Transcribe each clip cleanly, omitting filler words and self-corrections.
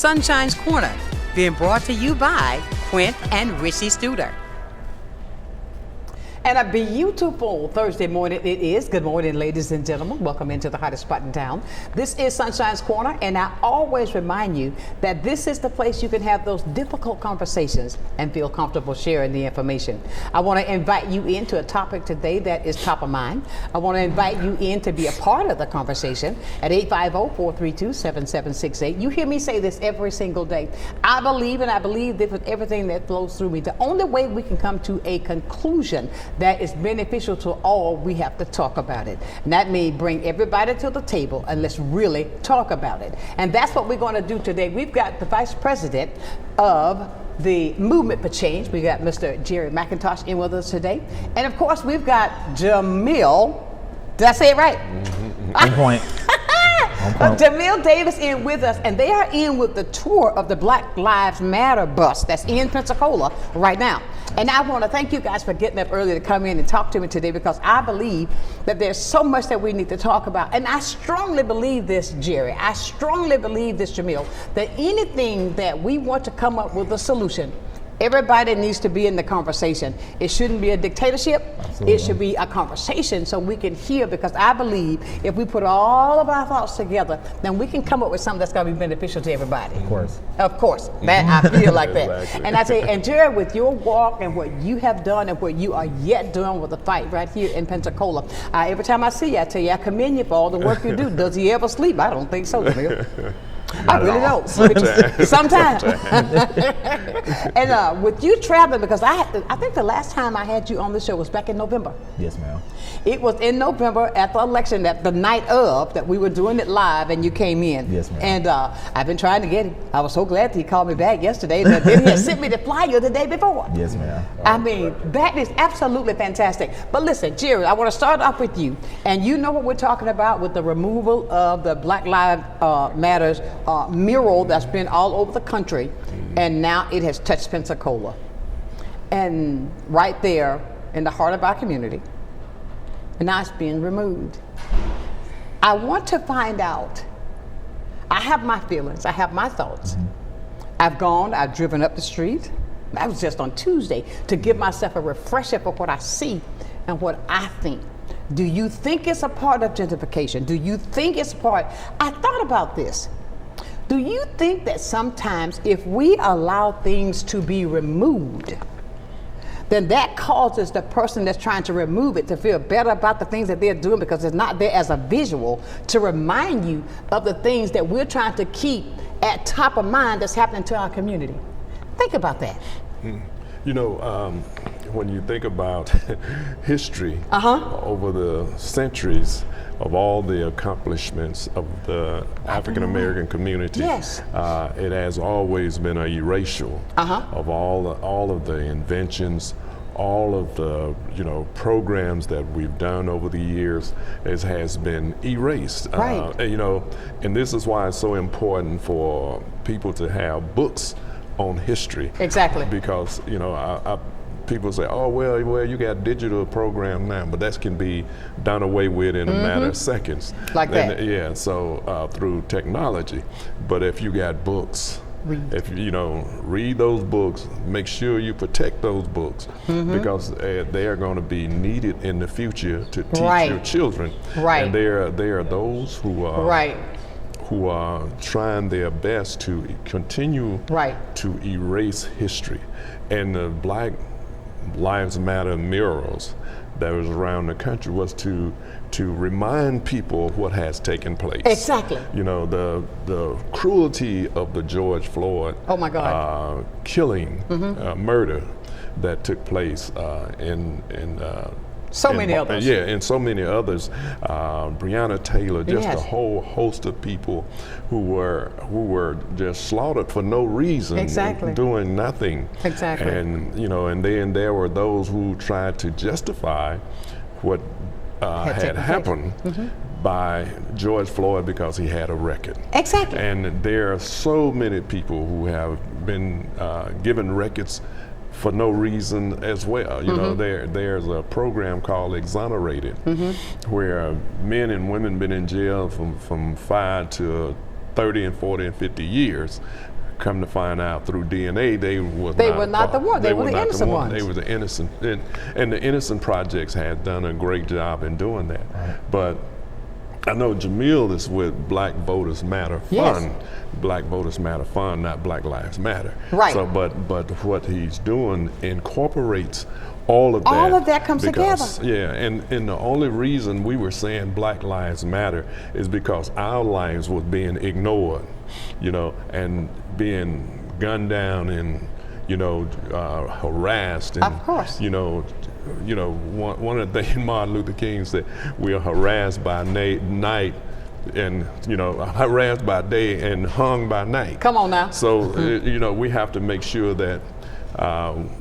Sonshine's Corner, being brought to you by Quint and Richie Studer. And a beautiful Thursday morning it is. Good morning, ladies and gentlemen. Welcome into the hottest spot in town. This is Sonshine's Corner, and I always remind you that this is the place you can have those difficult conversations and feel comfortable sharing the information. I want to invite you into a topic today that is top of mind. I want to invite you in to be a part of the conversation at 850-432-7768. You hear me say this every single day. I believe this with everything that flows through me. The only way we can come to a conclusion that is beneficial to all, we have to talk about it. And that means bring everybody to the table and let's really talk about it. And that's what we're going to do today. We've got the Vice President of the Movement for Change. We got Mr. Jerry McIntosh in with us today. And of course, we've got Jamil. Did I say it right? On point. Jamil Davis in with us, and they are in with the tour of the Black Lives Matter bus that's in Pensacola right now. And I want to thank you guys for getting up early to come in and talk to me today, because I believe that there's so much that we need to talk about. And I strongly believe this, Jerry. I strongly believe this, Jamil, that anything that we want to come up with a solution, everybody needs to be in the conversation. It shouldn't be a dictatorship. Absolutely. It should be a conversation so we can hear, because I believe if we put all of our thoughts together, then we can come up with something that's going to be beneficial to everybody. Of course. Of course. That I feel like that. Exactly. And I say, and Jerry, with your walk and what you have done and what you are yet doing with the fight right here in Pensacola, every time I see you, I tell you, I commend you for all the work you do. Does he ever sleep? I don't think so, Jamil. I really don't. Sometimes. And with you traveling, because I think the last time I had you on the show was back in November. Yes, ma'am. It was in November at the election, that the night of, that we were doing it live and you came in. Yes, ma'am. And I've been trying to get him. I was so glad that he called me back yesterday. That then he had sent me the flyer the day before. Yes, ma'am. I mean, that is absolutely fantastic. But listen, Jerry, I want to start off with you. And you know what we're talking about with the removal of the Black Lives Matters mural that's been all over the country, and now it has touched Pensacola. And right there in the heart of our community, and now it's being removed. I want to find out, I have my feelings, I have my thoughts. I've driven up the street. That was just on Tuesday, to give myself a refresher for what I see and what I think. Do you think it's a part of gentrification? Do you think it's part? I thought about this. Do you think that sometimes if we allow things to be removed, then that causes the person that's trying to remove it to feel better about the things that they're doing, because it's not there as a visual to remind you of the things that we're trying to keep at top of mind that's happening to our community? Think about that. You know, when you think about history over the centuries of all the accomplishments of the African American community, yes, it has always been a erasure of all of the inventions, all of the programs that we've done over the years. It has been erased. Right. And this is why it's so important for people to have books on history. Exactly. Because people say, oh, well, you got digital program now, but that can be done away with in a matter of seconds. Like that. So through technology. But if you got books, read those books, make sure you protect those books, because they are going to be needed in the future to teach your children. Right. And there are those who are trying their best to continue to erase history. And the Black Lives Matter murals that was around the country was to remind people of what has taken place. Exactly. The cruelty of the George Floyd killing, murder that took place in so many others. Yeah, and so many others. Breonna Taylor, just a whole host of people who were just slaughtered for no reason, doing nothing. Exactly. And and then there were those who tried to justify what had happened by George Floyd because he had a record. Exactly. And there are so many people who have been given records for no reason as well. There's a program called Exonerated, where men and women been in jail from 5 to 30 and 40 and 50 years. Come to find out through DNA, they were not the one. They were the innocent ones. They were the innocent, and the Innocent Projects had done a great job in doing that. Right. But I know Jamil is with Black Voters Matter Fund. Yes. Black Voters Matter Fund, not Black Lives Matter. Right. So, but what he's doing incorporates all of that. All of that comes together. Yeah, and the only reason we were saying Black Lives Matter is because our lives was being ignored, and being gunned down and, harassed. And, of course. One of the things Martin Luther King said, we are harassed by night and, harassed by day and hung by night. Come on now. So, we have to make sure that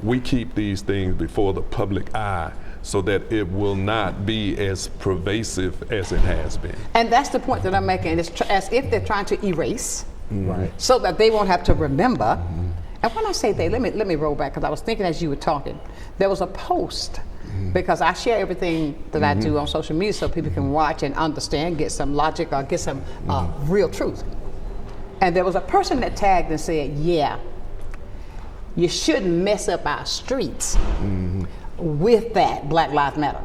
we keep these things before the public eye so that it will not be as pervasive as it has been. And that's the point that I'm making. It's as if they're trying to erase, Right. so that they won't have to remember. And when I say they, let me roll back, because I was thinking as you were talking, there was a post, because I share everything that I do on social media so people can watch and understand, get some logic or get some real truth. And there was a person that tagged and said, yeah, you shouldn't mess up our streets with that Black Lives Matter.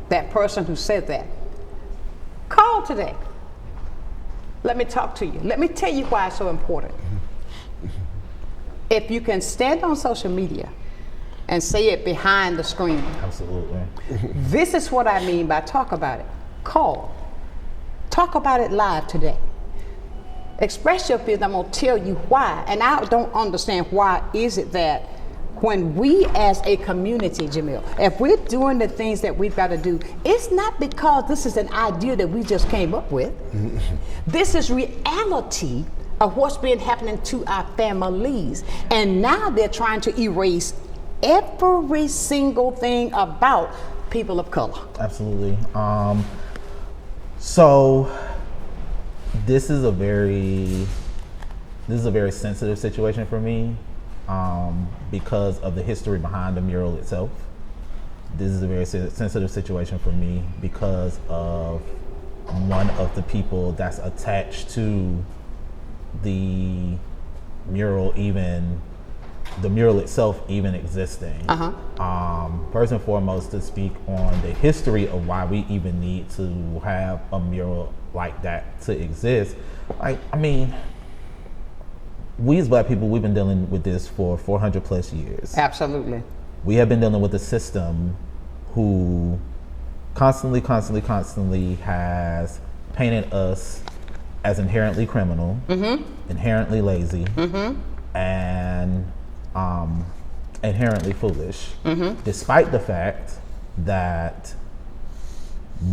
That person who said that, call today. Let me talk to you. Let me tell you why it's so important. If you can stand on social media and say it behind the screen. Absolutely. This is what I mean by talk about it. Call. Talk about it live today. Express your feelings. I'm going to tell you why. And I don't understand why is it that when we as a community, Jamil, if we're doing the things that we've got to do, it's not because this is an idea that we just came up with. This is reality of what's been happening to our families. And now they're trying to erase every single thing about people of color. Absolutely. So this is a very sensitive situation for me, because of the history behind the mural itself. This is a very sensitive situation for me because of one of the people that's attached to the mural itself even existing. First and foremost, to speak on the history of why we even need to have a mural like that to exist. We as Black people, we've been dealing with this for 400 plus years. Absolutely. We have been dealing with a system who constantly has painted us as inherently criminal, inherently lazy, and inherently foolish, despite the fact that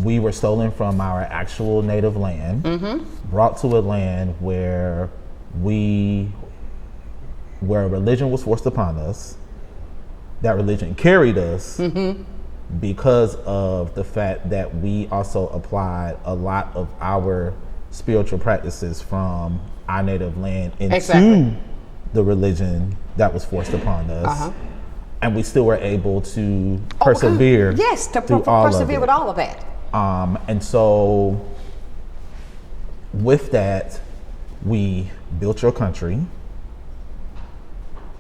we were stolen from our actual native land, brought to a land where a religion was forced upon us. That religion carried us because of the fact that we also applied a lot of our spiritual practices from our native land into the religion that was forced upon us. And we still were able to persevere. Yes, to through all persevere of with all of that. And so with that, we built your country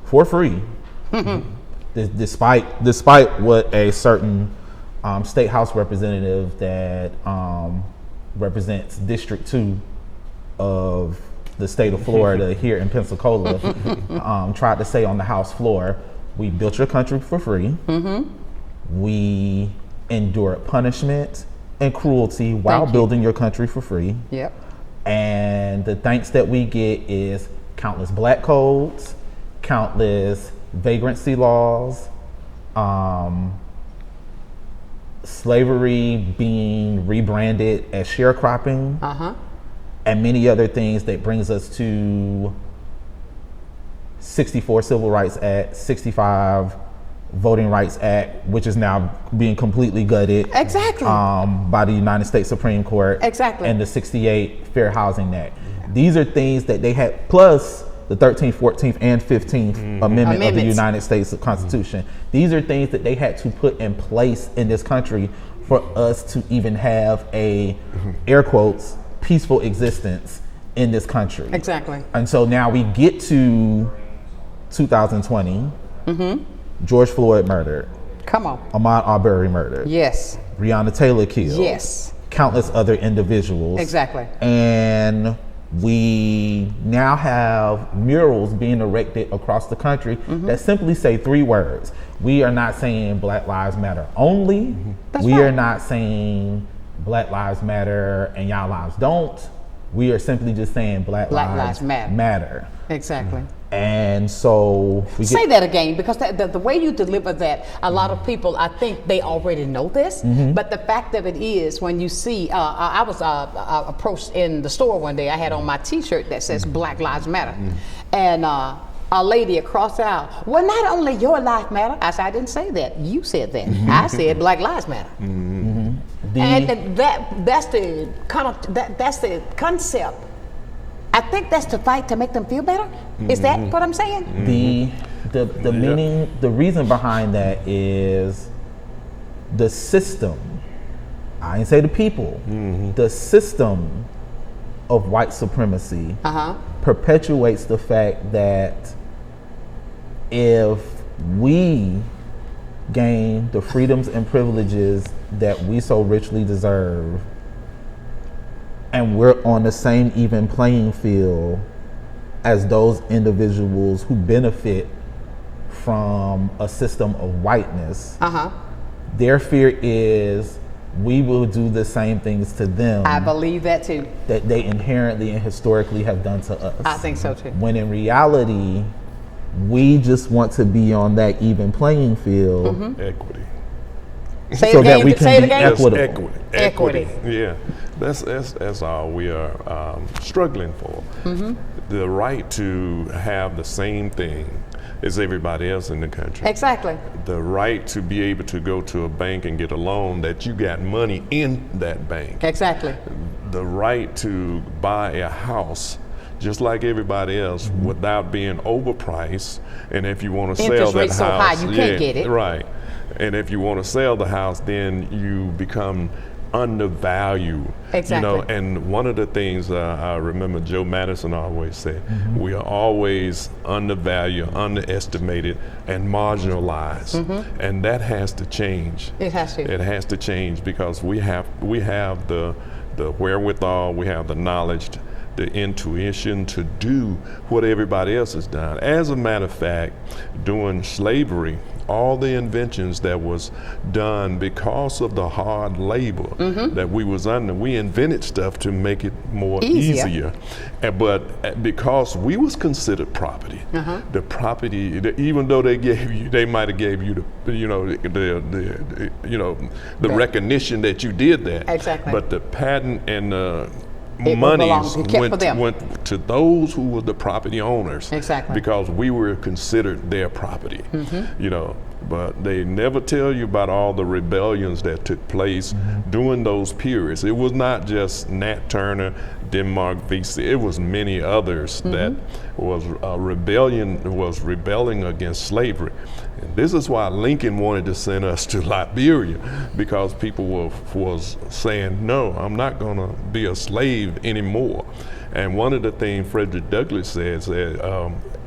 for free, despite what a certain state house representative that represents District 2 of the state of Florida here in Pensacola tried to say on the House floor. We built your country for free. We endured punishment and cruelty while building your country for free. Yep. And the thanks that we get is countless black codes, countless vagrancy laws, slavery being rebranded as sharecropping, and many other things that brings us to 64 Civil Rights Act, 65 Voting Rights Act, which is now being completely gutted. Exactly. By the United States Supreme Court. Exactly. And the 68 Fair Housing Act. These are things that they had, plus the 13th, 14th, and 15th Amendment of the United States Constitution. These are things that they had to put in place in this country for us to even have a, air quotes, peaceful existence in this country. Exactly. And so now we get to 2020, George Floyd murdered. Come on. Ahmaud Arbery murdered. Yes. Breonna Taylor killed. Yes. Countless other individuals. Exactly. And we now have murals being erected across the country that simply say 3 words. We are not saying Black Lives Matter only. That's we right. are not saying Black Lives Matter and y'all lives don't. We are simply just saying Black Lives Matter. Exactly. And so we Say that again, because the way you deliver that, a lot of people, I think they already know this, but the fact of it is, when you see, I was approached in the store one day, I had on my t-shirt that says Black Lives Matter, and a lady across the aisle, well, not only your life matter, I said, I didn't say that, you said that, I said Black Lives Matter. And that's the concept. I think that's the fight to make them feel better. Is that what I'm saying? The meaning, the reason behind that is the system. I didn't say the people. The system of white supremacy perpetuates the fact that if we gain the freedoms and privileges that we so richly deserve, and we're on the same even playing field as those individuals who benefit from a system of whiteness, their fear is we will do the same things to them. I believe that too. That they inherently and historically have done to us. I think so too. When in reality, we just want to be on that even playing field. Equity. So that we can be equitable. Equity. Yeah, that's all we are struggling for. The right to have the same thing as everybody else in the country. Exactly. The right to be able to go to a bank and get a loan that you got money in that bank. Exactly. The right to buy a house just like everybody else without being overpriced. And if you want to sell that house, interest rate so high you can't get it. Right. And if you want to sell the house, then you become undervalued. Exactly. You know, and one of the things I remember Joe Madison always said, we are always undervalued, underestimated, and marginalized. And that has to change. It has to. It has to change because we have the wherewithal, we have the knowledge, the intuition to do what everybody else has done. As a matter of fact, during slavery, all the inventions that was done because of the hard labor that we was under, we invented stuff to make it more easier. But because we was considered property, the property, even though they might have gave you the recognition that you did that. Exactly. But the patent and the It monies went went to those who were the property owners. Exactly. Because we were considered their property. You know, but they never tell you about all the rebellions that took place during those periods. It was not just Nat Turner, Denmark Vesey. It was many others that was rebelling against slavery. And this is why Lincoln wanted to send us to Liberia, because people was saying, no, I'm not going to be a slave anymore. And one of the things Frederick Douglass said,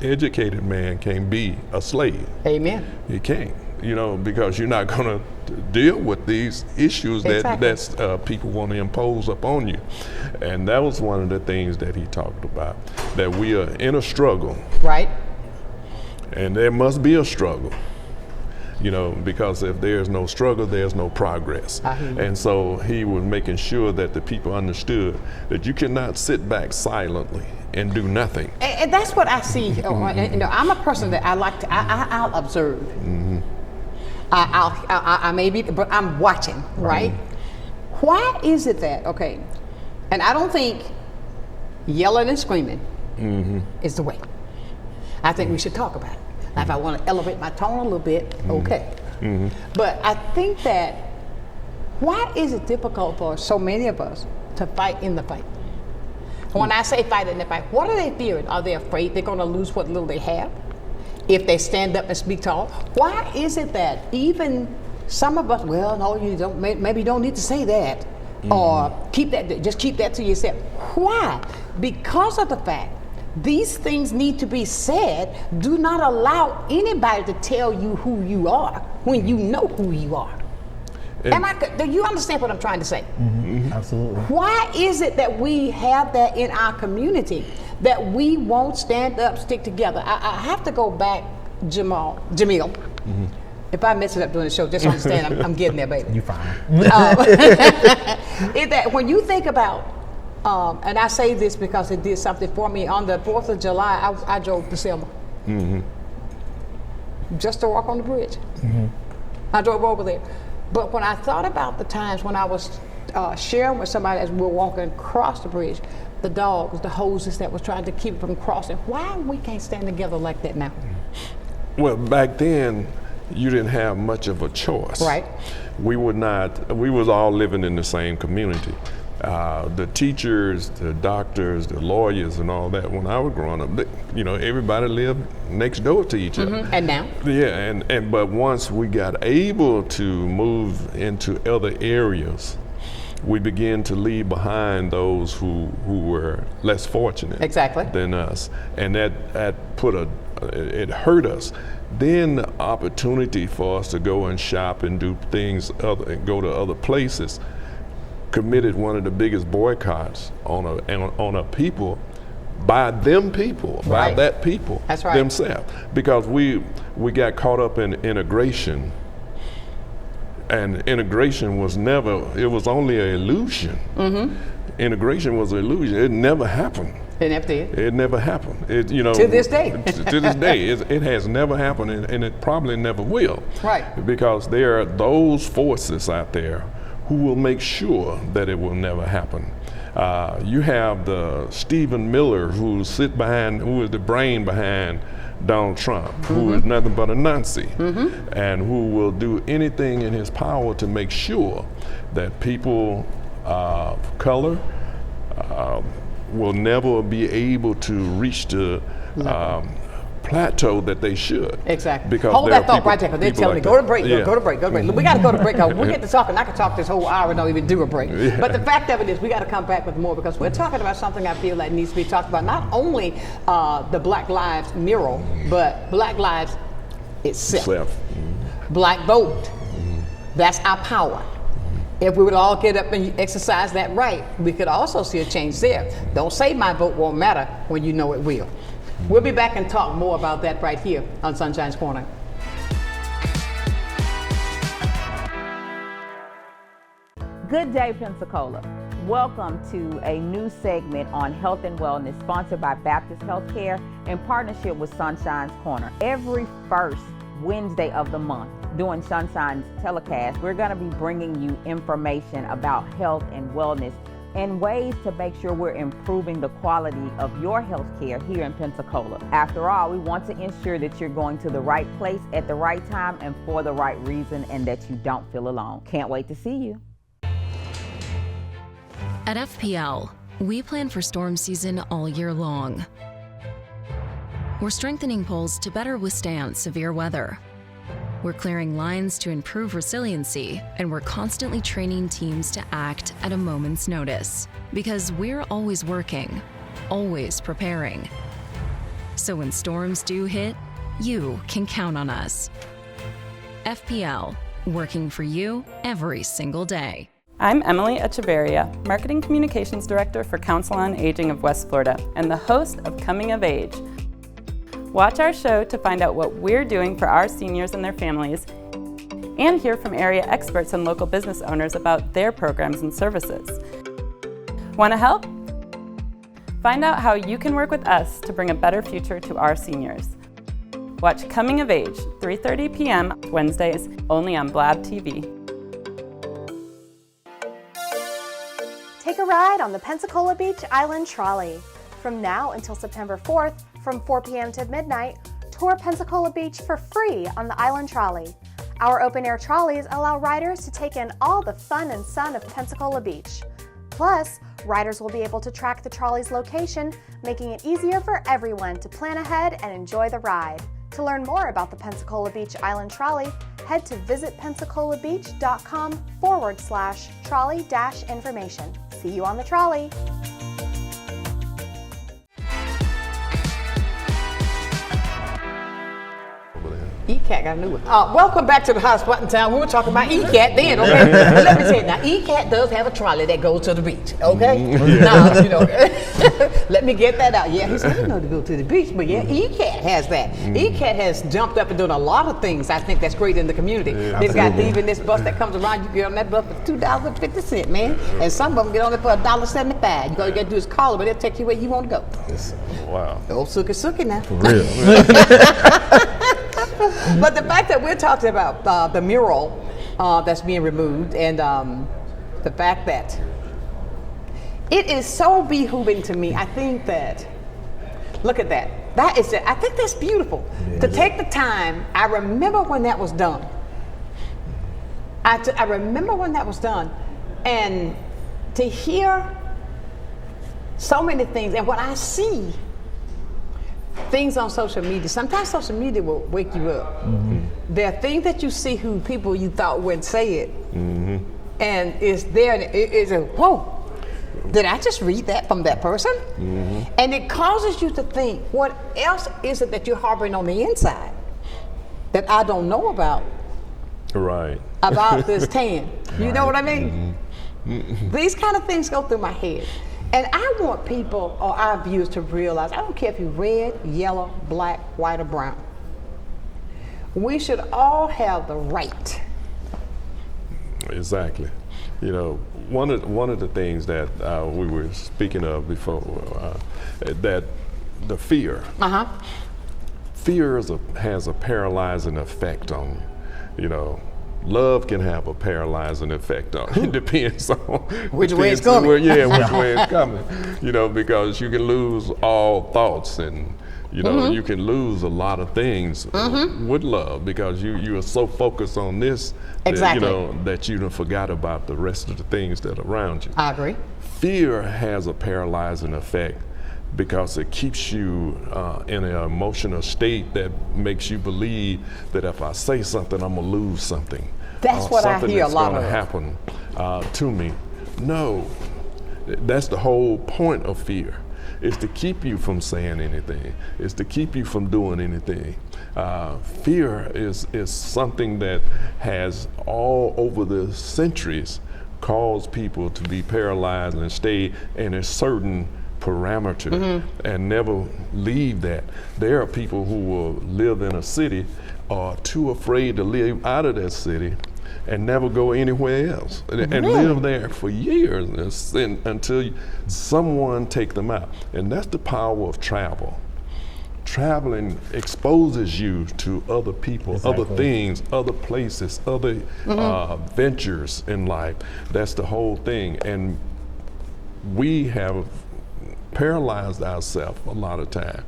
educated man can't be a slave. Amen. He can't, you know, because you're not going to deal with these issues that people want to impose upon you. And that was one of the things that he talked about, that we are in a struggle. Right. And there must be a struggle, you know, because if there's no struggle, there's no progress. And so he was making sure that the people understood that you cannot sit back silently and do nothing. And that's what I see. You know, I'm a person that I like to, I'll observe. I may be, but I'm watching, right? Why is it that, okay, and I don't think yelling and screaming is the way. I think we should talk about it. Now, if I want to elevate my tone a little bit, okay. But I think that, why is it difficult for so many of us to fight in the fight? When I say fight in the fight, what are they fearing? Are they afraid they're going to lose what little they have if they stand up and speak tall? Why is it that even some of us, well, no, you don't, maybe you don't need to say that. or keep that to yourself. Why? Because of the fact these things need to be said. Do not allow anybody to tell you who you are when you know who you are. Do you understand what I'm trying to say? Mm-hmm. Absolutely. Why is it that we have that in our community, that we won't stand up, stick together? I have to go back, Jamil. Mm-hmm. If I mess it up during the show, just understand I'm getting there, baby. You're fine. Is that when you think about, and I say this because it did something for me, on the 4th of July, I drove to Selma. Mm-hmm. Just to walk on the bridge. Mm-hmm. I drove over there. But when I thought about the times when I was sharing with somebody as we were walking across the bridge, the dogs, the hoses that was trying to keep from crossing, why we can't stand together like that now? Well, back then, you didn't have much of a choice. Right. We was all living in the same community. The teachers, the doctors, the lawyers, and all that. When I was growing up, everybody lived next door to each other. And now? Yeah, but once we got able to move into other areas, we began to leave behind those who were less fortunate than us, and that it hurt us. Then the opportunity for us to go and shop and do things and go to other places committed one of the biggest boycotts on a people by them people, by that people themselves, because we got caught up in integration, and integration was only an illusion. Mm-hmm. Integration was an illusion. It never happened. It never did. It never happened. To this day. To this day, it has never happened, and it probably never will. Right. Because there are those forces out there who will make sure that it will never happen. You have the Stephen Miller who is the brain behind Donald Trump, mm-hmm. who is nothing but a Nazi, mm-hmm. and who will do anything in his power to make sure that people of color will never be able to reach the plateau that they should. Exactly. Because hold that thought right there, because they're telling me, go to break. We got to go to break. We get to talking. I could talk this whole hour and don't even do a break. Yeah. But the fact of it is, we got to come back with more, because we're talking about something I feel like needs to be talked about. Not only the Black Lives mural, but Black Lives itself. Mm-hmm. Black vote. Mm-hmm. That's our power. If we would all get up and exercise that right, we could also see a change there. Don't say my vote won't matter when you know it will. We'll be back and talk more about that right here on Sunshine's Corner. Good day, Pensacola. Welcome to a new segment on health and wellness, sponsored by Baptist Healthcare in partnership with Sunshine's Corner. Every first Wednesday of the month, during Sunshine's telecast, we're going to be bringing you information about health and wellness and ways to make sure we're improving the quality of your health care here in Pensacola. After all, we want to ensure that you're going to the right place at the right time and for the right reason, and that you don't feel alone. Can't wait to see you. At FPL, we plan for storm season all year long. We're strengthening poles to better withstand severe weather. We're clearing lines to improve resiliency, and we're constantly training teams to act at a moment's notice, because we're always working, always preparing. So when storms do hit, you can count on us. FPL, working for you every single day. I'm Emily Echeverria, Marketing Communications Director for Council on Aging of West Florida and the host of Coming of Age. Watch our show to find out what we're doing for our seniors and their families, and hear from area experts and local business owners about their programs and services. Want to help? Find out how you can work with us to bring a better future to our seniors. Watch Coming of Age, 3:30 p.m. Wednesdays, only on Blab TV. Take a ride on the Pensacola Beach Island Trolley. From now until September 4th, from 4 p.m. to midnight, tour Pensacola Beach for free on the Island Trolley. Our open-air trolleys allow riders to take in all the fun and sun of Pensacola Beach. Plus, riders will be able to track the trolley's location, making it easier for everyone to plan ahead and enjoy the ride. To learn more about the Pensacola Beach Island Trolley, head to visitpensacolabeach.com/trolley-information. See you on the trolley. ECAT got a new one. Welcome back to the hot spot in town. We were talking about ECAT then, okay? But let me tell you, now ECAT does have a trolley that goes to the beach, okay? Now, let me get that out. Yeah, he said, I didn't know to go to the beach, but yeah, ECAT has that. ECAT has jumped up and done a lot of things I think that's great in the community. They've got even this bus that comes around, you get on that bus for $2.50, man. And some of them get on it for $1.75. All you got to do is call it, but they'll take you where you want to go. Wow. Old Sookie now. For real. But the fact that we're talking about the mural that's being removed, and the fact that it is so behooving to me, I think that, look at that. That is, I think that's beautiful. To take the time, I remember when that was done. I remember when that was done, and to hear so many things, and what I see things on social media. Sometimes social media will wake you up. There are things that you see who people you thought wouldn't say it, and it's there. And it's a whoa. Did I just read that from that person? And it causes you to think, what else is it that you're harboring on the inside that I don't know about? Right. About this tan. You know what I mean? These kind of things go through my head. And I want people or our viewers to realize, I don't care if you're red, yellow, black, white, or brown. We should all have the right. Exactly. You know, one of the things that we were speaking of before, that the fear. Fear has a paralyzing effect on you. You know, love can have a paralyzing effect on you. It depends on which way it's coming. Which way it's coming. You know, because you can lose all thoughts, and you know you can lose a lot of things with love, because you are so focused on this that, you know, that you done forgot about the rest of the things that are around you. I agree. Fear has a paralyzing effect because it keeps you in an emotional state that makes you believe that if I say something, I'm gonna lose something. That's what I hear a lot of. Something that's gonna happen to me. No, that's the whole point of fear. Is to keep you from saying anything. Is to keep you from doing anything. Fear is something that has all over the centuries caused people to be paralyzed and stay in a certain parameter and never leave that. There are people who will live in a city are too afraid to live out of that city and never go anywhere else, and live there for years until someone take them out. And that's the power of travel. Traveling exposes you to other people, other things, other places, other ventures in life. That's the whole thing. And we have paralyzed ourselves a lot of time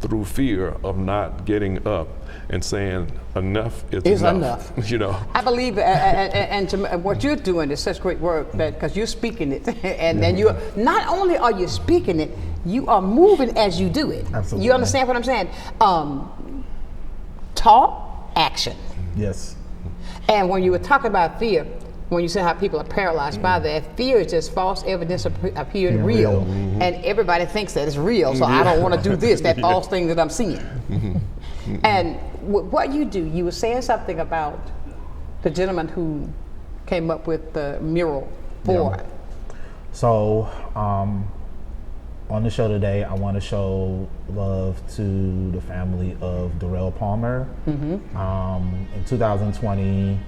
through fear of not getting up and saying enough is enough. You know, I believe, and what you're doing is such great work, because you're speaking it, and then you're not only are you speaking it, you are moving as you do it. Absolutely. You understand what I'm saying? Talk, action. Yes. And when you were talking about fear, when you said how people are paralyzed by that, fear is just false evidence appearing real. And everybody thinks that it's real, so I don't want to do this, that false thing that I'm seeing. And what you do, you were saying something about the gentleman who came up with the mural for it. So on the show today, I want to show love to the family of Darrell Palmer. In 2020,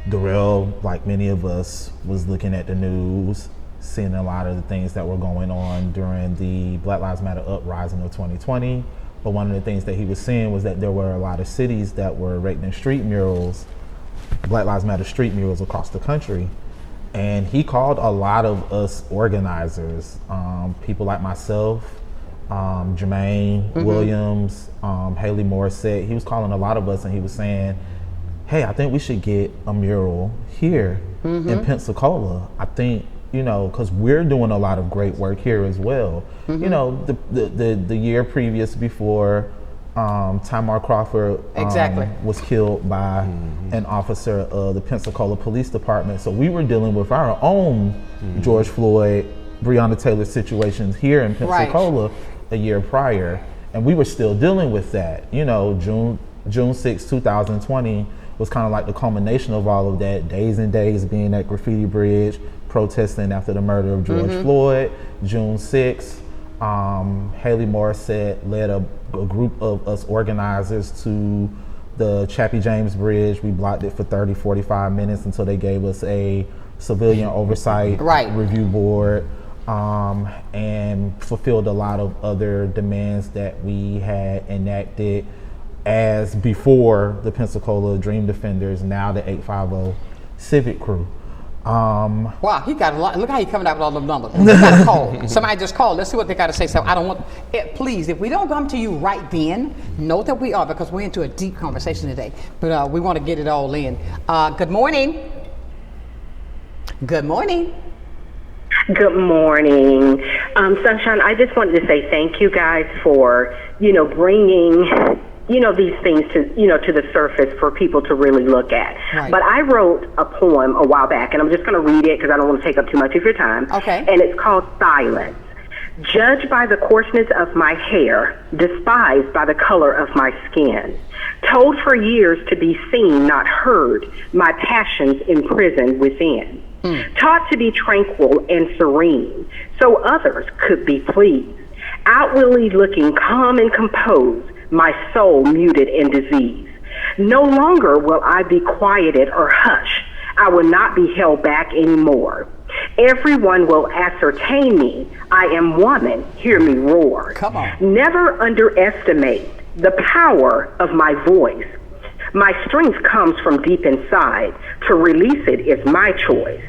Darrell, like many of us, was looking at the news, seeing a lot of the things that were going on during the Black Lives Matter uprising of 2020. But one of the things that he was seeing was that there were a lot of cities that were erecting street murals, Black Lives Matter street murals across the country. And he called a lot of us organizers, people like myself, Jermaine Williams, Haley Morissette. He was calling a lot of us, and he was saying, hey, I think we should get a mural here in Pensacola. I think, you know, because we're doing a lot of great work here as well. You know, the year previous before Tamar Crawford was killed by an officer of the Pensacola Police Department. So we were dealing with our own George Floyd, Breonna Taylor situations here in Pensacola a year prior, and we were still dealing with that. You know, June 6, 2020 was kind of like the culmination of all of that. Days and days being at Graffiti Bridge, protesting after the murder of George Floyd. June 6, Haley Morissette led a group of us organizers to the Chappie James Bridge. We blocked it for 30, 45 minutes until they gave us a civilian oversight review board, and fulfilled a lot of other demands that we had enacted as before the Pensacola Dream Defenders, now the 850 Civic Crew. Wow, he got a lot. Look how he's coming out with all the numbers. We got a call. Somebody just called. Let's see what they got to say. So I don't want, please, if we don't come to you right then, know that we are, because we're into a deep conversation today. But we want to get it all in. Good morning. Good morning. Good morning. Sonshine, I just wanted to say thank you guys for, bringing these things to the surface for people to really look at. Right. But I wrote a poem a while back, and I'm just going to read it because I don't want to take up too much of your time. Okay. And it's called Silence. Judged by the coarseness of my hair, despised by the color of my skin, told for years to be seen, not heard, my passions imprisoned within. Taught to be tranquil and serene, so others could be pleased. Outwardly looking calm and composed, my soul muted in disease. No longer will I be quieted or hushed. I will not be held back anymore. Everyone will ascertain me. I am woman. Hear me roar. Come on. Never underestimate the power of my voice. My strength comes from deep inside. To release it is my choice.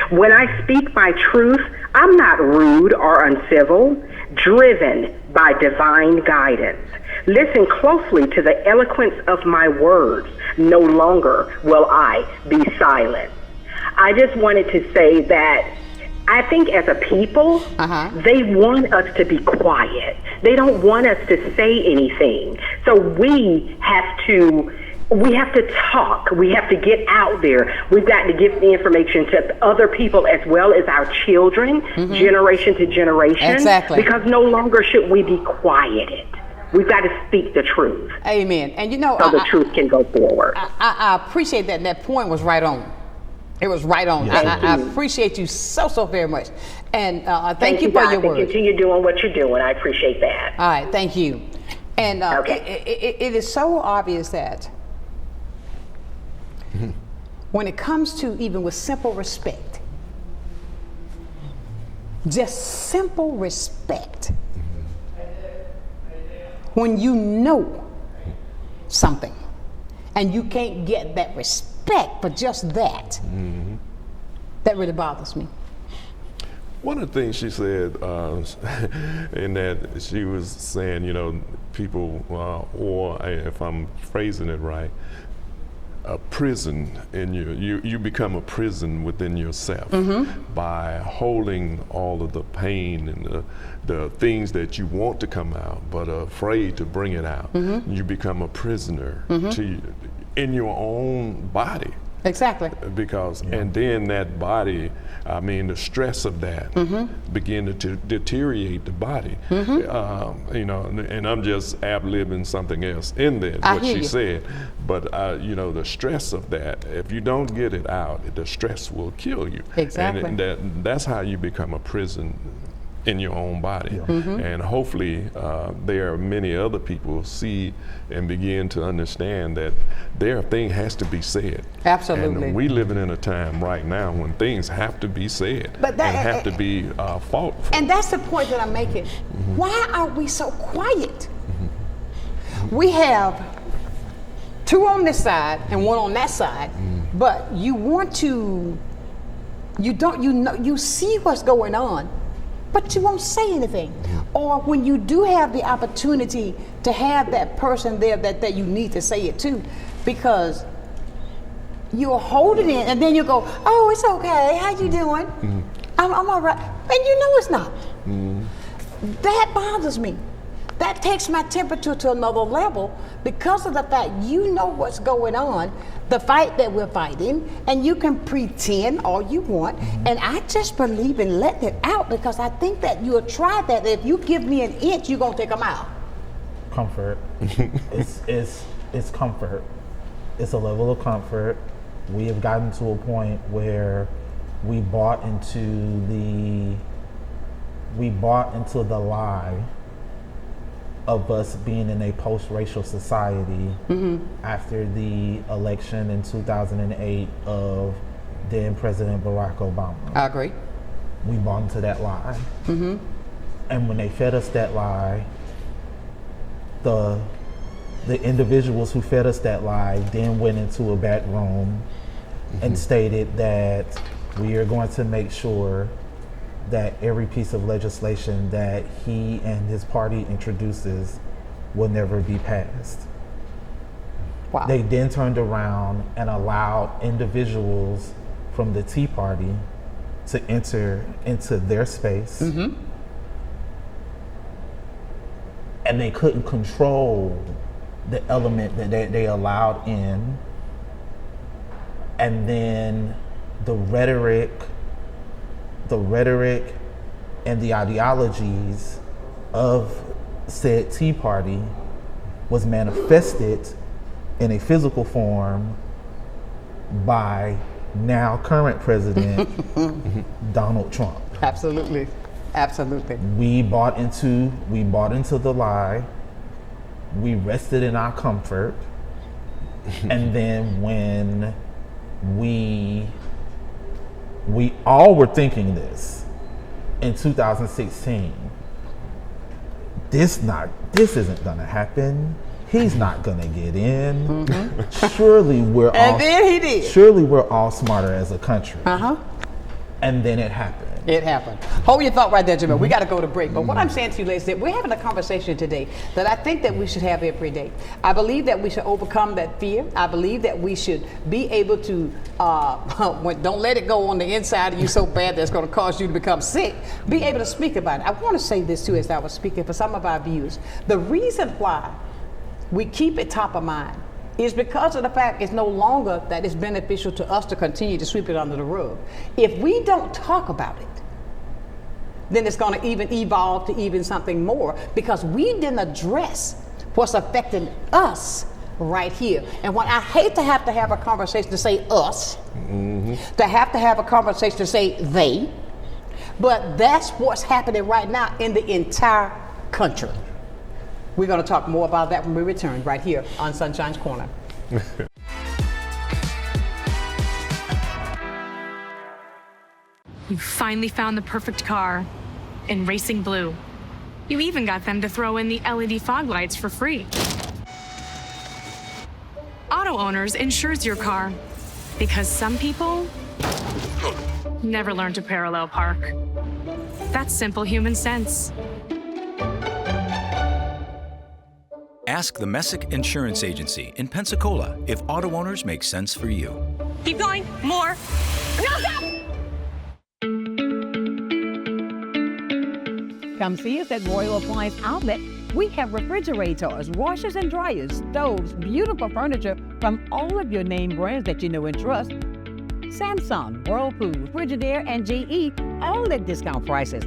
When I speak my truth, I'm not rude or uncivil, driven by divine guidance. Listen closely to the eloquence of my words. No longer will I be silent. I just wanted to say that I think as a people, they want us to be quiet. They don't want us to say anything. So we have to talk. We have to get out there. We've got to give the information to other people as well as our children, generation to generation. Exactly. Because no longer should we be quieted. We've got to speak the truth. Amen. And so the truth can go forward. I appreciate that. That point was right on. It was right on. Yes, I appreciate you so very much. And thank you for your words. Continue doing what you're doing. I appreciate that. All right. Thank you. And it is so obvious that when it comes to even with simple respect, just simple respect, when you know something and you can't get that respect for just that, that really bothers me. One of the things she said in that she was saying, people, or if I'm phrasing it right, a prison in you become a prison within yourself by holding all of the pain and the things that you want to come out but are afraid to bring it out. You become a prisoner in your own body. Exactly. Because and then that body, the stress of that begin to deteriorate the body. And I'm just ad-libbing something else in there, what she said. But the stress of that, if you don't get it out, the stress will kill you. Exactly. And that's how you become a prison in your own body. And hopefully there are many other people see and begin to understand that their thing has to be said. Absolutely. And we living in a time right now when things have to be said and have to be fought for. And that's the point that I'm making. Why are we so quiet? We have two on this side and one on that side, but you want to, you see what's going on, but you won't say anything. Or when you do have the opportunity to have that person there that you need to say it to, because you're holding it and then you go, oh, it's okay, how you doing? I'm all right. And you know it's not. That bothers me. That takes my temperature to another level because of the fact you know what's going on, the fight that we're fighting, and you can pretend all you want. And I just believe in letting it out because I think that you'll try that. If you give me an inch, you're gonna take a mile. Comfort. It's comfort. It's a level of comfort. We have gotten to a point where we bought into the lie of us being in a post-racial society after the election in 2008 of then President Barack Obama. I agree. We bought into that lie. And when they fed us that lie, the individuals who fed us that lie then went into a back room and stated that we are going to make sure that every piece of legislation that he and his party introduces will never be passed. Wow. They then turned around and allowed individuals from the Tea Party to enter into their space. And they couldn't control the element that they allowed in. And then the rhetoric and the ideologies of said Tea Party was manifested in a physical form by now current President Donald Trump. Absolutely. Absolutely. We bought into the lie. We rested in our comfort. And then when we all were thinking this in 2016, this isn't gonna happen. He's not gonna get in. Surely we're all smarter as a country. And then it happened. It happened. Hold your thought right there, Jamil. We got to go to break. But what I'm saying to you, ladies, is that we're having a conversation today that I think that we should have every day. I believe that we should overcome that fear. I believe that we should be able to, don't let it go on the inside of you so bad that it's going to cause you to become sick. Be able to speak about it. I want to say this too as I was speaking for some of our viewers. The reason why we keep it top of mind is because of the fact it's no longer that it's beneficial to us to continue to sweep it under the rug. If we don't talk about it, then it's going to even evolve to even something more because we didn't address what's affecting us right here. And when I hate to have a conversation to say us, to have a conversation to say they, but that's what's happening right now in the entire country. We're going to talk more about that when we return right here on Sunshine's Corner. You finally found the perfect car in Racing Blue. You even got them to throw in the LED fog lights for free. Auto Owners insures your car because some people never learn to parallel park. That's simple human sense. Ask the Messick Insurance Agency in Pensacola if auto owners make sense for you. Keep going, more. No, stop! Come see us at Royal Appliance Outlet. We have refrigerators, washers and dryers, stoves, beautiful furniture from all of your name brands that you know and trust. Samsung, Whirlpool, Frigidaire, and GE, all at discount prices.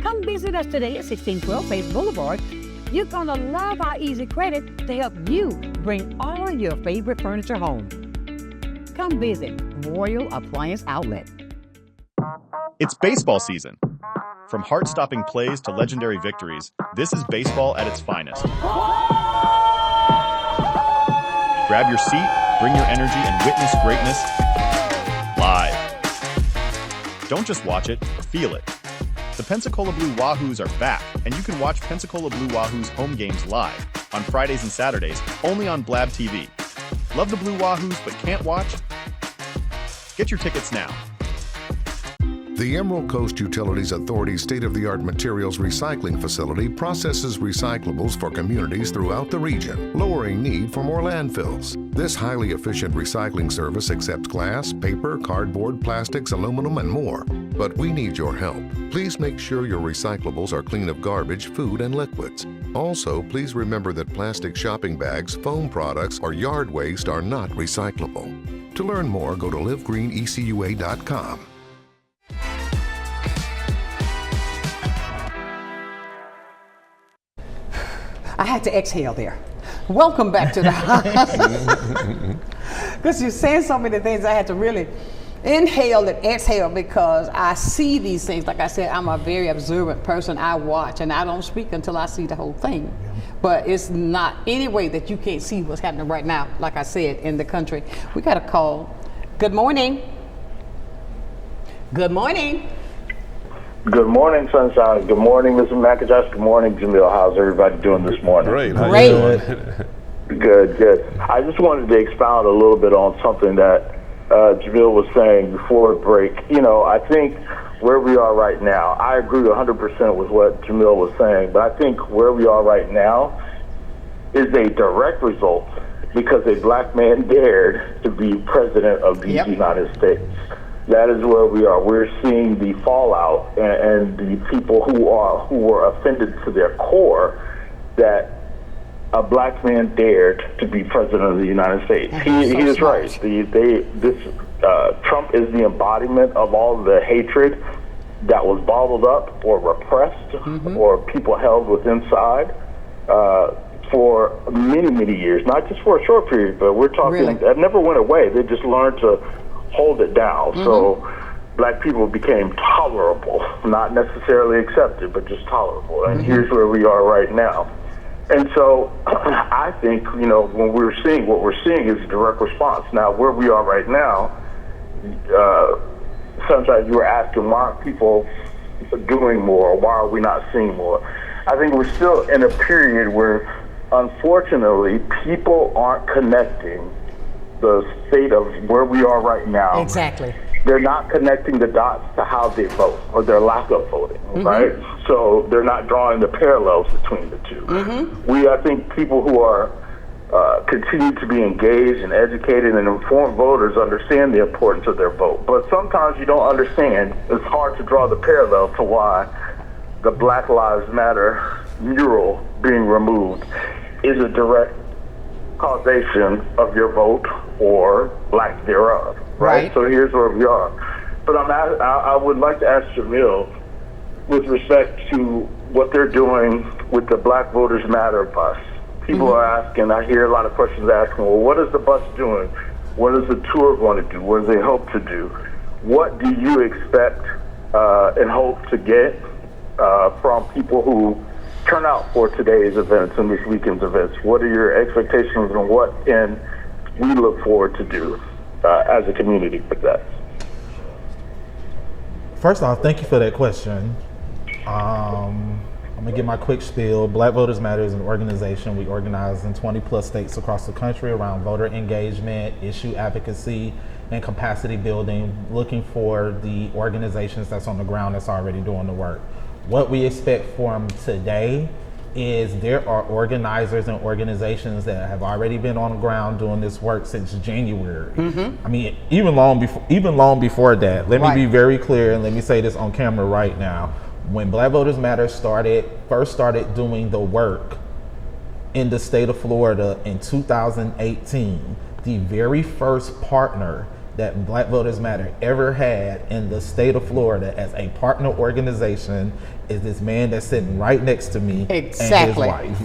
Come visit us today at 1612 Pace Boulevard. You're gonna love our easy credit to help you bring all your favorite furniture home. Come visit Royal Appliance Outlet. It's baseball season. From heart-stopping plays to legendary victories, this is baseball at its finest. Grab your seat, bring your energy, and witness greatness live. Don't just watch it, feel it. The Pensacola Blue Wahoos are back, and you can watch Pensacola Blue Wahoos home games live on Fridays and Saturdays, only on Blab TV. Love the Blue Wahoos but can't watch? Get your tickets now. The Emerald Coast Utilities Authority's state-of-the-art materials recycling facility processes recyclables for communities throughout the region, lowering need for more landfills. This highly efficient recycling service accepts glass, paper, cardboard, plastics, aluminum, and more. but we need your help. Please make sure your recyclables are clean of garbage, food, and liquids. Also, please remember that plastic shopping bags, foam products, or yard waste are not recyclable. To learn more, go to livegreenecua.com. I had to exhale there. Welcome back to the house. Because you're saying so many things, I had to really inhale and exhale because I see these things. Like I said, I'm a very observant person. I watch and I don't speak until I see the whole thing. But it's not any way that you can't see what's happening right now, like I said, in the country. We got a call. Good morning. Good morning. Good morning, Sonshine. Good morning, Mr. McIntosh. Good morning, Jamil. How's everybody doing this morning? Great. Good. I just wanted to expound a little bit on something that Jamil was saying before the break. You know, I think where we are right now, I agree 100% with what Jamil was saying, but I think where we are right now is a direct result because a black man dared to be president of the United States. That is where we are. We're seeing the fallout and the people who were offended to their core that a black man dared to be president of the United States. He is right. Trump is the embodiment of all the hatred that was bottled up or repressed or people held within inside for many, many years. Not just for a short period, but we're talking that never went away. They just learned to hold it down. So black people became tolerable, not necessarily accepted, but just tolerable. And here's where we are right now. And so I think, you know, when we're seeing what we're seeing is a direct response. Now, where we are right now, sometimes you were asking why aren't people doing more? Why are we not seeing more? I think we're still in a period where, unfortunately, people aren't connecting the state of where we are right now. Exactly. They're not connecting the dots to how they vote or their lack of voting, right? So they're not drawing the parallels between the two. I think people who are continue to be engaged and educated and informed voters understand the importance of their vote. But sometimes you don't understand. It's hard to draw the parallel to why the Black Lives Matter mural being removed is a direct causation of your vote or lack thereof, right? So here's where we are. But I would like to ask Jamil, with respect to what they're doing with the Black Voters Matter bus. People are asking, I hear a lot of questions asking, well, what is the bus doing? What is the tour going to do? What do they hope to do? What do you expect and hope to get from people who turn out for today's events and this weekend's events? What are your expectations and what can we look forward to do as a community with that? First off, thank you for that question. I'm gonna give my quick spiel. Black Voters Matter is an organization. We organize in 20 plus states across the country around voter engagement, issue advocacy, and capacity building, looking for the organizations that's on the ground that's already doing the work. What we expect from today is there are organizers and organizations that have already been on the ground doing this work since January. I mean, even long before that. Let me be very clear and let me say this on camera right now. When Black Voters Matter first started doing the work in the state of Florida in 2018, the very first partner that Black Voters Matter ever had in the state of Florida as a partner organization is this man that's sitting right next to me and his wife.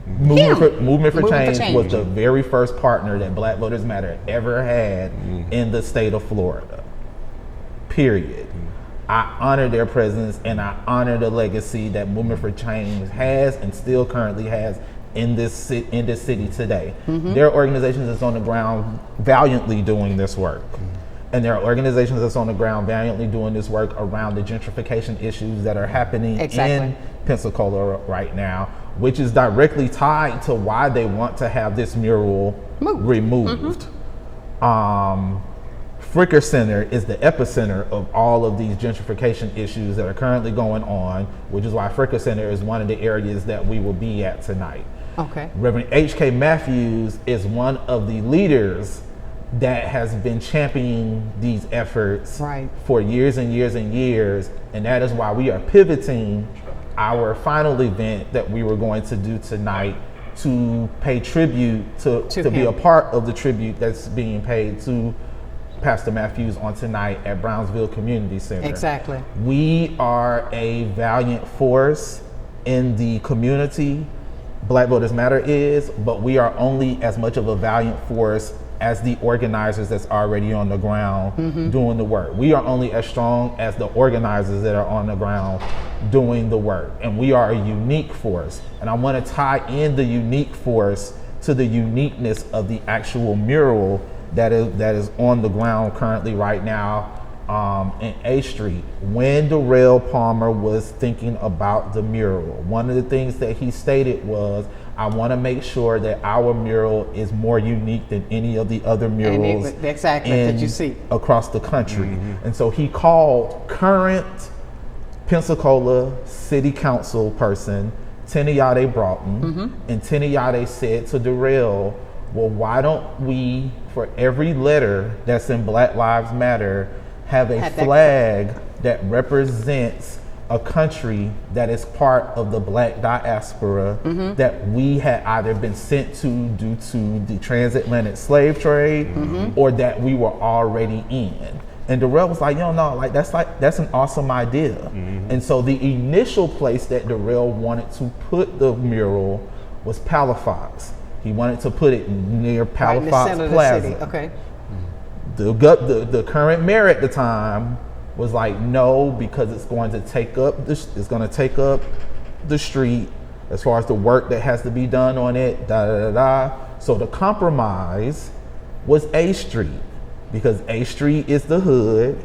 Movement for Change was the very first partner that Black Voters Matter ever had in the state of Florida. Period. I honor their presence and I honor the legacy that Movement for Change has and still currently has in this city today. There are organizations that's on the ground valiantly doing this work. And there are organizations that's on the ground valiantly doing this work around the gentrification issues that are happening in Pensacola right now, which is directly tied to why they want to have this mural removed. Fricker Center is the epicenter of all of these gentrification issues that are currently going on, which is why Fricker Center is one of the areas that we will be at tonight. Reverend H.K. Matthews is one of the leaders that has been championing these efforts for years and years and years, and that is why we are pivoting our final event that we were going to do tonight to pay tribute to be a part of the tribute that's being paid to Pastor Matthews on tonight at Brownsville Community Center. Exactly. We are a valiant force in the community. Black Voters Matter is, but we are only as much of a valiant force as the organizers that's already on the ground doing the work. We are only as strong as the organizers that are on the ground doing the work. And we are a unique force. And I want to tie in the unique force to the uniqueness of the actual mural that is on the ground currently right now in A Street. When Darrell Palmer was thinking about the mural, one of the things that he stated was, I want to make sure that our mural is more unique than any of the other murals that you see across the country. And so he called current Pensacola City Council person Tenayade Broughton, and Tenayade said to Darrell, well, why don't we, for every letter that's in Black Lives Matter, have a flag that represents a country that is part of the Black diaspora that we had either been sent to due to the transatlantic slave trade or that we were already in. And Darrell was like, that's an awesome idea. And so the initial place that Darrell wanted to put the mural was Palafox. He wanted to put it near Palafox Plaza. Okay. The current mayor at the time was like, no, because it's going to take up the street as far as the work that has to be done on it. So the compromise was A Street, because A Street is the hood.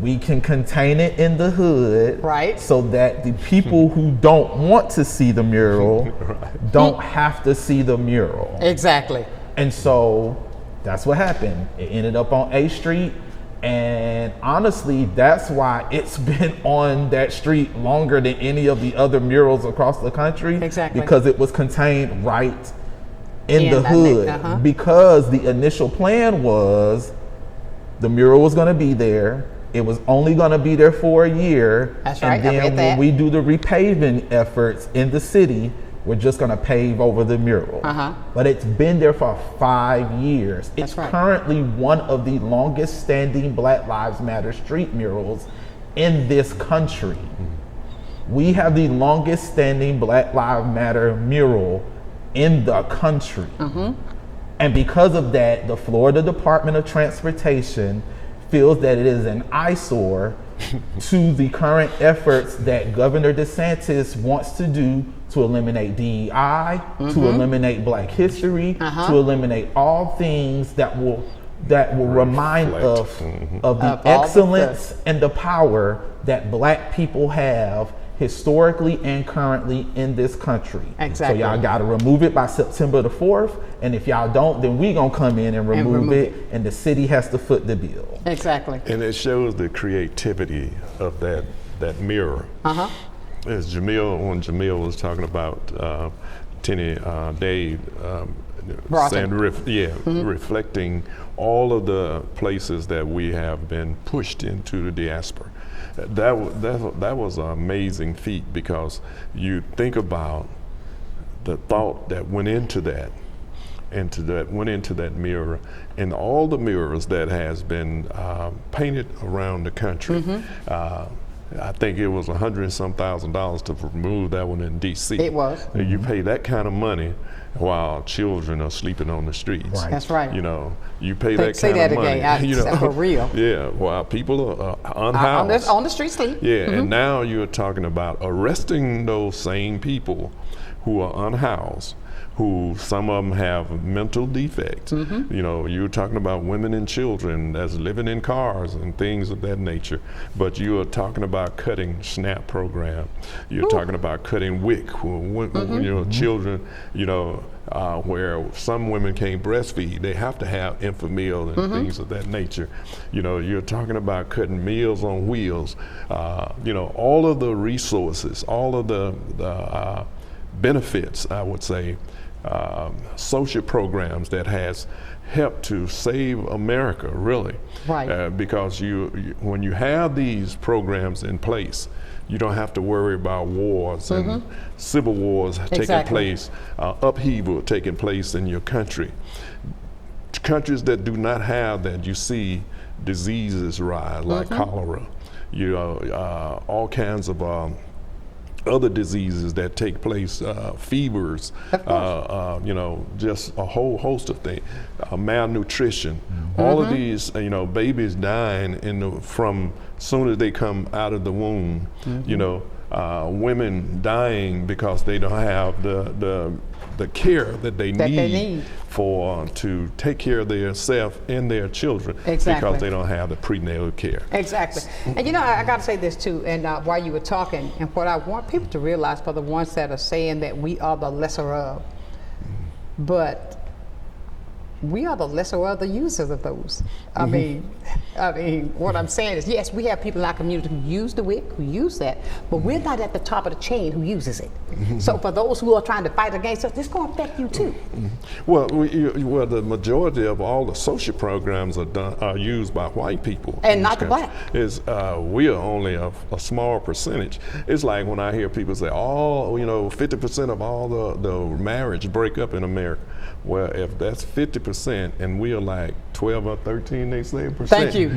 We can contain it in the hood, so that the people who don't want to see the mural don't have to see the mural. Exactly. And so that's what happened. It ended up on A Street. And honestly, that's why it's been on that street longer than any of the other murals across the country. Exactly. Because it was contained right in the hood. Because the initial plan was the mural was going to be there. It was only going to be there for a year. That's right. And then when we do the repaving efforts in the city, we're just going to pave over the mural. But it's been there for 5 years. It's currently one of the longest standing Black Lives Matter street murals in this country. We have the longest standing Black Lives Matter mural in the country. And because of that, the Florida Department of Transportation feels that it is an eyesore to the current efforts that Governor DeSantis wants to do to eliminate DEI, to eliminate Black history, to eliminate all things that will remind us of the excellence and the power that Black people have historically and currently in this country. Exactly. So y'all gotta remove it by September the 4th, and if y'all don't, then we gonna come in and remove it, and the city has to foot the bill. Exactly. And it shows the creativity of that mirror. As Jamil was talking about Dave saying, reflecting all of the places that we have been pushed into the diaspora. That was an amazing feat, because you think about the thought that went into that, mirror, and all the mirrors that has been painted around the country. I think it was $100 and some thousand to remove that one in DC. It was. You pay that kind of money while children are sleeping on the streets. That's right. You pay that kind of money. Again. For real. Yeah, while people are unhoused. On the street sleep. Yeah, and now you're talking about arresting those same people who are unhoused, who some of them have mental defects. You're talking about women and children that's living in cars and things of that nature. But you are talking about cutting SNAP program. You're talking about cutting WIC, children, where some women can't breastfeed. They have to have Infamil and things of that nature. You're talking about cutting Meals on Wheels. All of the resources, all of the benefits, I would say, social programs that has helped to save America, really. Right. Because when you have these programs in place, you don't have to worry about wars and civil wars taking place, upheaval taking place in your country. Countries that do not have that, you see diseases rise like cholera, all kinds of other diseases that take place, fevers, just a whole host of things, malnutrition. All of these, babies dying from soon as they come out of the womb. Women dying because they don't have the care that they need to take care of themselves and their children because they don't have the prenatal care. Exactly. And I got to say this too, and while you were talking, and what I want people to realize, for the ones that are saying that we are the lesser of, but we are the lesser of the users of those. I mean, what I'm saying is, yes, we have people in our community who use the WIC, who use that, but we're not at the top of the chain who uses it. So for those who are trying to fight against us, this is going to affect you too. Well, the majority of all the social programs are used by white people. And not the black. We are only a small percentage. It's like when I hear people say, 50% of all the marriage break up in America. Well, if that's 50% and we are like 12 or 13, they say percent. Thank you.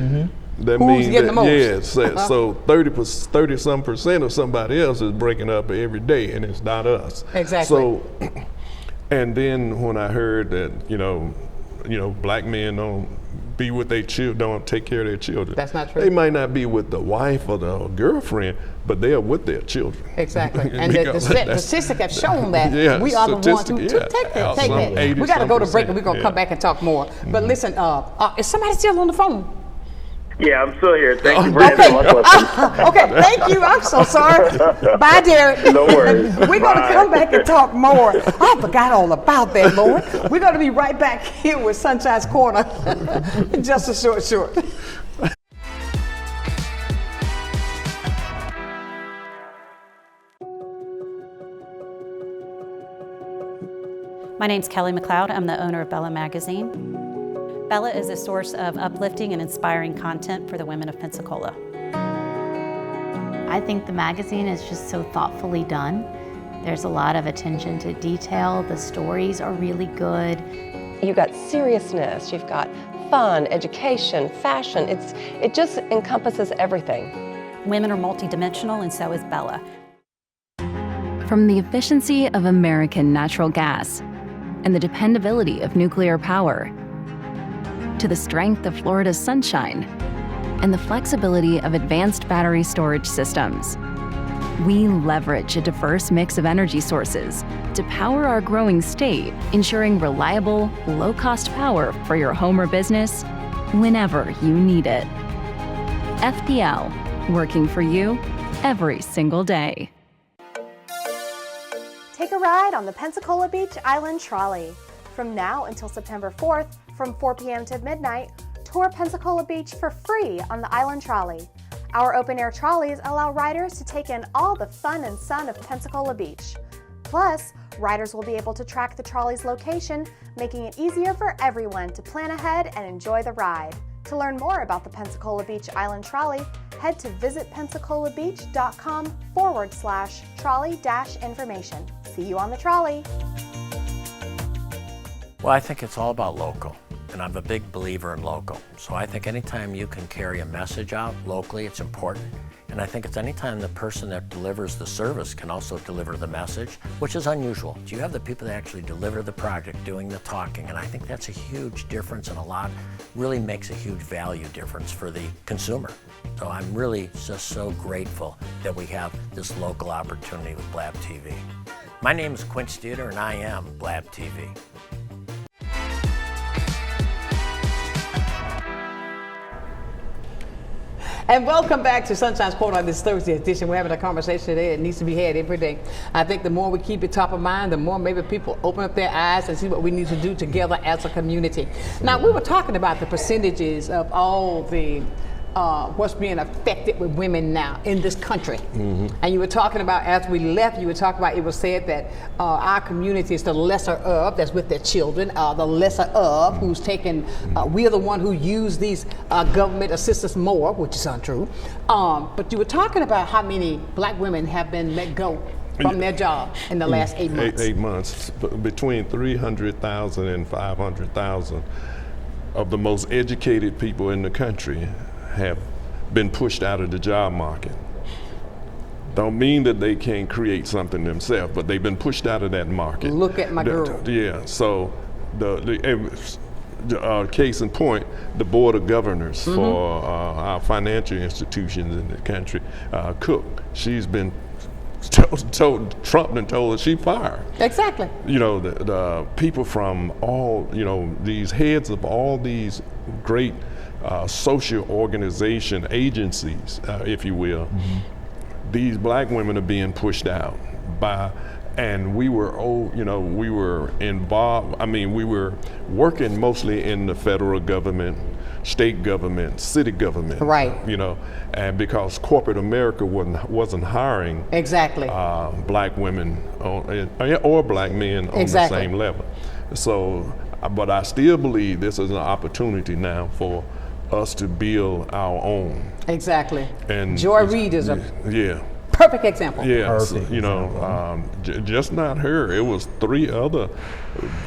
That Who's means getting the most? Yes, so 30-some percent of somebody else is breaking up every day, and it's not us. Exactly. So, and then when I heard that black men don't be with their children, don't take care of their children. That's not true. They might not be with the wife or the girlfriend, but they are with their children. Exactly. And the statistics have shown that we are the ones who take that. We got to go to break, and we're going to come back and talk more. But listen, is somebody still on the phone? Yeah, I'm still here. Thank you for having me. Okay, thank you. I'm so sorry. Bye, Derek. No worries. We're going to come back and talk more. I forgot all about that, Lord. We're going to be right back here with Sunshine's Corner. Just a short. My name's Kelly McLeod. I'm the owner of Bella Magazine. Bella is a source of uplifting and inspiring content for the women of Pensacola. I think the magazine is just so thoughtfully done. There's a lot of attention to detail. The stories are really good. You've got seriousness, you've got fun, education, fashion. It just encompasses everything. Women are multidimensional, and so is Bella. From the efficiency of American natural gas and the dependability of nuclear power, to the strength of Florida's sunshine and the flexibility of advanced battery storage systems, we leverage a diverse mix of energy sources to power our growing state, ensuring reliable, low-cost power for your home or business whenever you need it. FPL, working for you every single day. Take a ride on the Pensacola Beach Island Trolley. From now until September 4th, from 4 p.m. to midnight, tour Pensacola Beach for free on the Island Trolley. Our open-air trolleys allow riders to take in all the fun and sun of Pensacola Beach. Plus, riders will be able to track the trolley's location, making it easier for everyone to plan ahead and enjoy the ride. To learn more about the Pensacola Beach Island Trolley, head to visitpensacolabbeach.com/trolley-information. See you on the trolley. Well, I think it's all about local, and I'm a big believer in local. So I think anytime you can carry a message out locally, it's important. And I think it's anytime the person that delivers the service can also deliver the message, which is unusual. You have the people that actually deliver the project doing the talking, and I think that's a huge difference, and really makes a huge value difference for the consumer. So I'm really just so grateful that we have this local opportunity with Blab TV. My name is Quince Dieter, and I am Blab TV. And welcome back to Sunshine's Corner on this Thursday edition. We're having a conversation today that needs to be had every day. I think the more we keep it top of mind, the more maybe people open up their eyes and see what we need to do together as a community. Now, we were talking about the percentages of all the what's being affected with women now in this country. Mm-hmm. And you were talking about, as we left, you were talking about, it was said that our community is the lesser of, that's with their children, the lesser of, who's taken, we are the one who use these government assistance more, which is untrue. But you were talking about how many black women have been let go from their job in the last 8 months. 8 months, between 300,000 and 500,000 of the most educated people in the country have been pushed out of the job market. Don't mean that they can't create something themselves, but they've been pushed out of that market. Look at my girl. Yeah, so the case in point, the Board of Governors for our financial institutions in the country, Cook, she's been told Trump and told her she fired. Exactly. You know, the people from all, you know, these heads of all these great social organization agencies, if you will, these black women are being pushed out by, and we were, we were involved, we were working mostly in the federal government, state government, city government. Right. You know, and because corporate America wasn't hiring exactly black women or black men on the same level. So, but I still believe this is an opportunity now for us to build our own. Exactly. And Joy Reid is a perfect example. Yeah, just not her. It was 3 other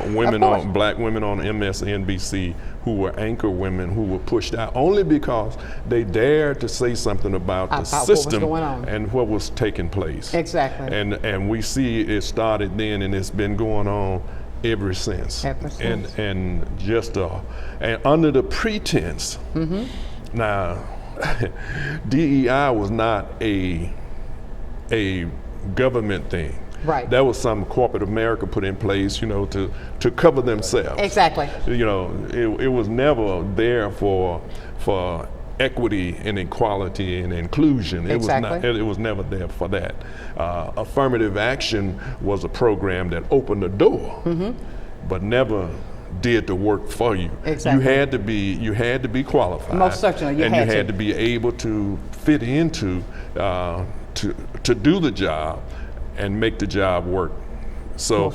women, black women on MSNBC who were anchor women who were pushed out only because they dared to say something about the system and what was taking place. Exactly. And we see it started then, and it's been going on ever since. And just and under the pretense. Now, DEI was not a government thing. Right. That was some corporate America put in place, you know, to cover themselves. Exactly. You know, it was never there for equity and equality and inclusion. It was never there for that. Affirmative action was a program that opened the door, but never did the work for you. Exactly. You had to be qualified. Most certainly, you had to be able to fit into to do the job and make the job work. So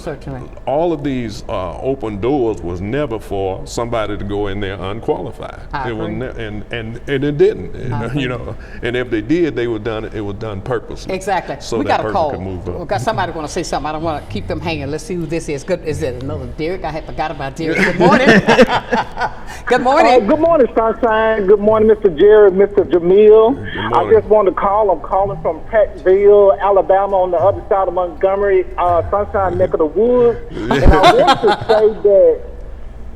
all of these open doors was never for somebody to go in there unqualified. It was and it didn't. You know, and if they did, it was done purposely. Exactly. So we that got a person call. could move up. We got somebody want to say something. I don't want to keep them hanging. Let's see who this is. Good. Is it another Derek? I had forgot about Derek. Good morning. Good morning. Good morning, Sonshine. Good morning, Mr. Jared, Mr. Jamil. I just wanted to call. I'm calling from Peckville, Alabama, on the other side of Montgomery. Sunshine neck of the woods, and I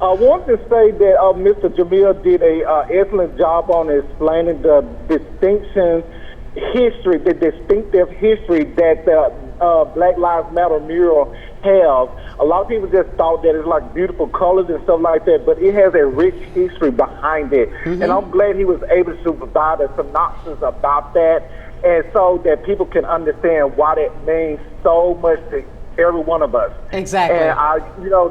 want to say that Mr. Jamil did a excellent job on explaining the distinctive history that the Black Lives Matter mural have. A lot of people just thought that it's like beautiful colors and stuff like that, but it has a rich history behind it, and I'm glad he was able to provide a synopsis about that, and so that people can understand why that means so much to every one of us. Exactly. And I,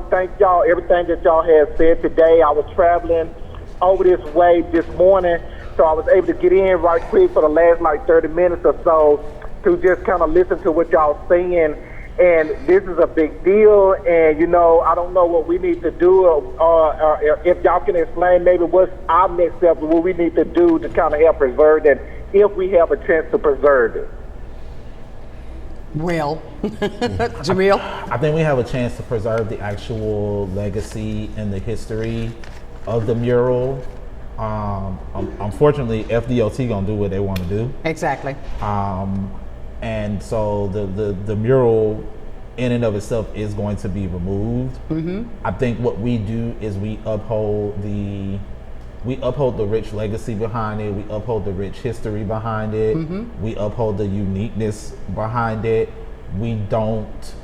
thank y'all, everything that y'all have said today. I was traveling over this way this morning, so I was able to get in right quick for the last 30 minutes or so to just kind of listen to what y'all saying. And this is a big deal, and I don't know what we need to do, or if y'all can explain maybe what's our next step, what we need to do to kind of help preserve it, if we have a chance to preserve it. Well, Jamil? I think we have a chance to preserve the actual legacy and the history of the mural. Unfortunately, FDOT gonna do what they want to do. Exactly. And so the mural in and of itself is going to be removed. I think what we do is we uphold the rich legacy behind it. We uphold the rich history behind it. We uphold the uniqueness behind it. We don't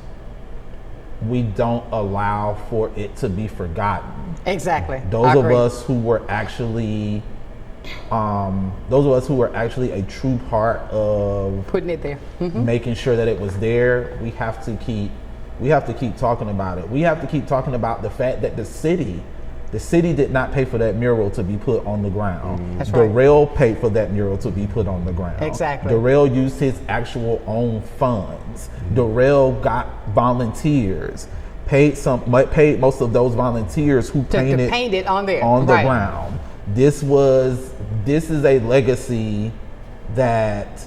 allow for it to be forgotten. Exactly. Those of us who were actually a true part of putting it there, making sure that it was there, we have to keep talking about it. We have to keep talking about the fact that the city The city did not pay for that mural to be put on the ground. That's right. Darrell paid for that mural to be put on the ground. Exactly. Darrell used his actual own funds. Darrell got volunteers, paid most of those volunteers who painted on there on the ground. This is a legacy that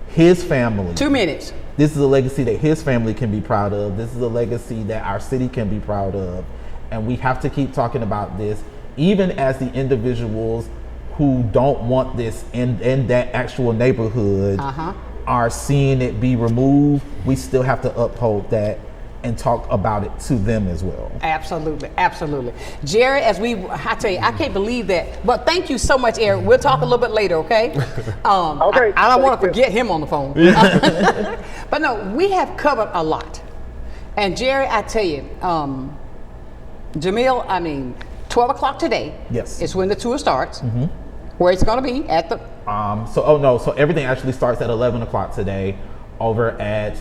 his family. 2 minutes. This is a legacy that his family can be proud of. This is a legacy that our city can be proud of. And we have to keep talking about this, even as the individuals who don't want this in that actual neighborhood are seeing it be removed. We still have to uphold that and talk about it to them as well. Absolutely, absolutely. Jerry, I tell you, I can't believe that. But thank you so much, Eric. We'll talk a little bit later, okay? Okay. I don't want to forget him on the phone. But no, we have covered a lot. And Jerry, I tell you, Jamil, 12 o'clock today. Yes. Is when the tour starts. Where it's going to be at the. So everything actually starts at 11 o'clock today, over at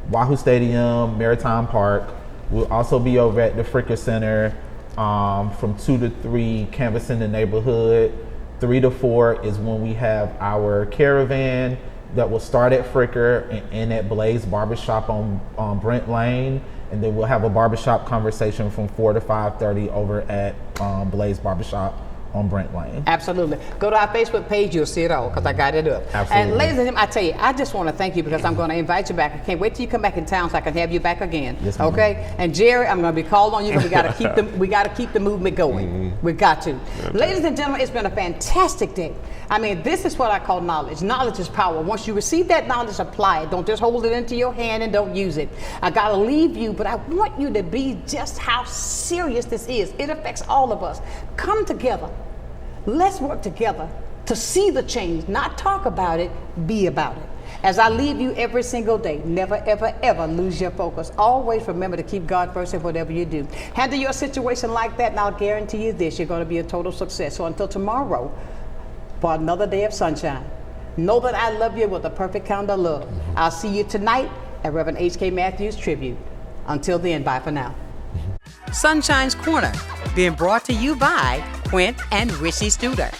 Wahoo Stadium, Maritime Park. We'll also be over at the Fricker Center from 2 to 3, canvassing the neighborhood. 3 to 4 is when we have our caravan that will start at Fricker and end at Blaze Barbershop on Brent Lane. And then we'll have a barbershop conversation from 4 to 5:30 over at Blaze Barbershop on Brent Lane. Absolutely. Go to our Facebook page, you'll see it all, because I got it up. Absolutely. And ladies and gentlemen, I tell you, I just want to thank you because I'm going to invite you back. I can't wait till you come back in town so I can have you back again. Yes, ma'am. Okay? And Jerry, I'm going to be called on you because we got to keep the movement going. We got to. Ladies and gentlemen, it's been a fantastic day. This is what I call knowledge. Knowledge is power. Once you receive that knowledge, apply it. Don't just hold it into your hand and don't use it. I got to leave you, but I want you to be just how serious this is. It affects all of us. Come together. Let's work together to see the change, not talk about it, be about it. As I leave you every single day, never, ever, ever lose your focus. Always remember to keep God first in whatever you do. Handle your situation like that, and I'll guarantee you this, you're going to be a total success. So until tomorrow, for another day of sunshine, know that I love you with a perfect kind of love. I'll see you tonight at Reverend H.K. Matthews Tribute. Until then, bye for now. Sunshine's Corner, being brought to you by Quint and Richie Studer.